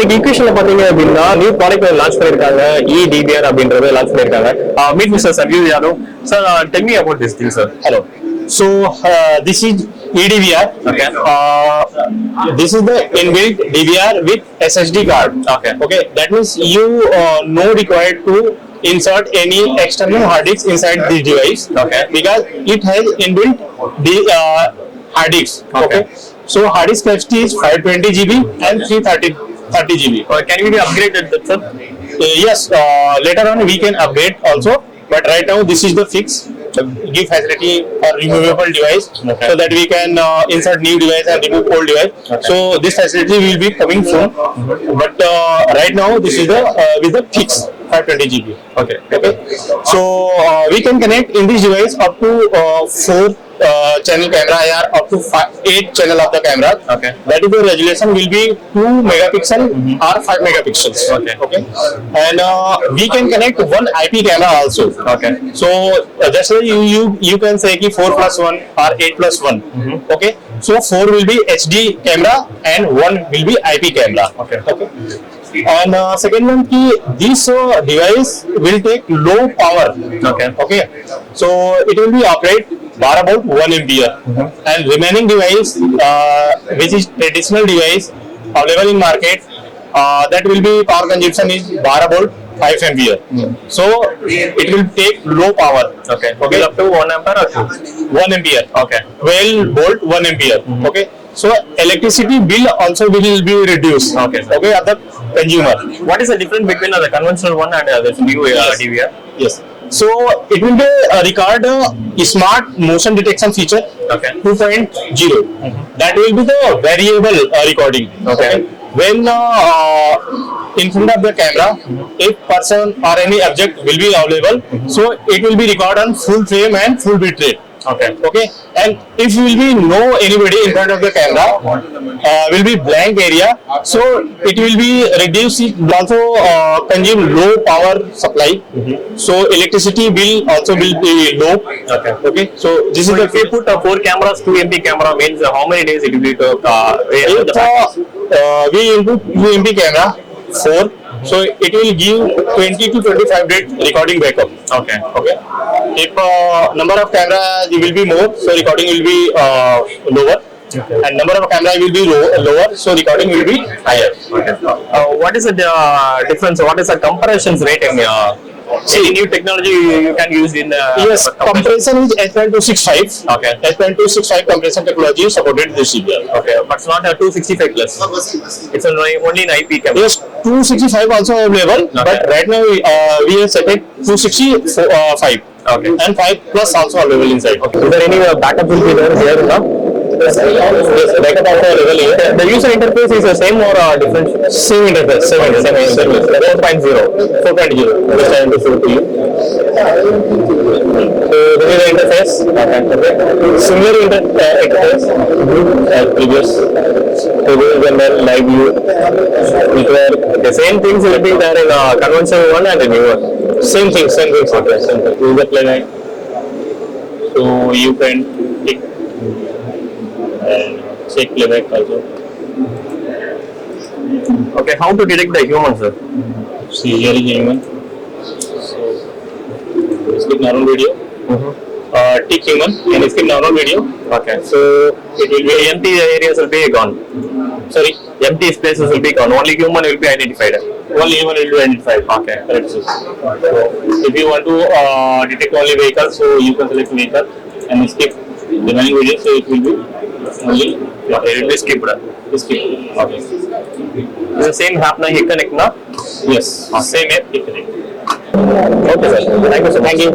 இன்னைக்கு ஈக்வேஷன்ல பாத்தீங்க அப்படின்னா நியூ ப்ராடக்ட் லான்ச் பண்ணிருக்காங்க eDVR அப்படின்றத லான்ச் பண்ணிருக்காங்க. மீட் மிஸ்டர் சர்வியூ Yadav. Sir tell me about this thing sir. Hello. So this is eDVR. Okay. This is the inbuilt DVR with SSD card. Okay. Okay. That means you no required to insert any external hard disk inside this device. Okay. Because it has inbuilt the hard disk. Okay. So hard disk capacity is 520 GB and 330 GB. Can we be upgraded, sir? Yes. Later on we can upgrade also. But right now this is the fix. Give facility for removable device, okay, so that we can insert new device and remove old device. Okay. So this facility will be coming soon. But right now this is the with the fix 520 GB. Okay. Okay. So we can connect in this device up to 4 channel camera or up to 8 channel of the camera. Okay. That is the resolution will be 2 megapixel or 5 megapixels. Okay. Okay. And we can connect one IP camera also. Okay. So that's why you can say ki 4+1 or 8+1. Okay. So 4 will be HD camera and 1 will be IP camera. Okay. Okay. And second one ki this device will take low power. Okay. Okay. So it will be operate bar about 1 ampere. And remaining device which is traditional device available in market, that will be power consumption is bar about 5 ampere. So it will take low power. Okay. Okay. Up to 1 ampere or 2? 1 ampere. Okay. 12 volt 1 ampere. Okay. So electricity bill also will be reduced. Okay. Okay, of the consumer. What is the difference between the conventional one and the new DVR? Yes. So it will be record smart motion detection feature. Okay. 2.0. That will be the variable recording. Okay. When in front of the camera, if person or any object will be available, so it will be recorded on full frame and full bit rate. Okay. Okay. And if will be no anybody in front of the camera, will be blank area, so it will be reduce. It will also consume low power supply. So electricity bill also will be low. Okay. Okay. So this is So the if we put 4 cameras, 2 MP camera means how many days it will be to we input 2 MP camera 4. So it will give 20 to 25 days recording backup. Okay. Okay. If number of camera will be more, so recording will be lower. Okay. And number of camera will be lower, so recording will be higher. Okay. What is the difference? What is the compression rate in any new technology you can use in yes, compression is S.265. Okay. S.265 compression technology is supported this year. Okay, but it's not a 265 plus. It's only an IP camera. Yes, 265 also available, Okay. but right now we have set it 265. Okay. And 5 plus also available inside. Okay. Is there any backup will be there here now? Yes, backup also available here. The user interface is the same or different? Same interface. 4.0. Which I am to show to you. So this is the interface. Similar interface as previous. So this is the live view. The same things will be there in conventional one and the new one. Same thing. Okay, same thing. This is the playback. So you can click and check playback also. Okay, how to detect the human, sir? See, here is a human. So skip normal video. Tick human and skip normal video. Okay. So it will be Empty areas will be gone. sorry. Empty spaces will be gone. Only human will be identified. Only human will be identified. Okay. Correct. So if you want to detect only vehicle, so you can select vehicle and skip remaining video. So it will be only Okay, it will be skipped. skip. Okay. Is the same happen here connect now? Yes. Same app. Okay, sir. Thank you so much. Thank you.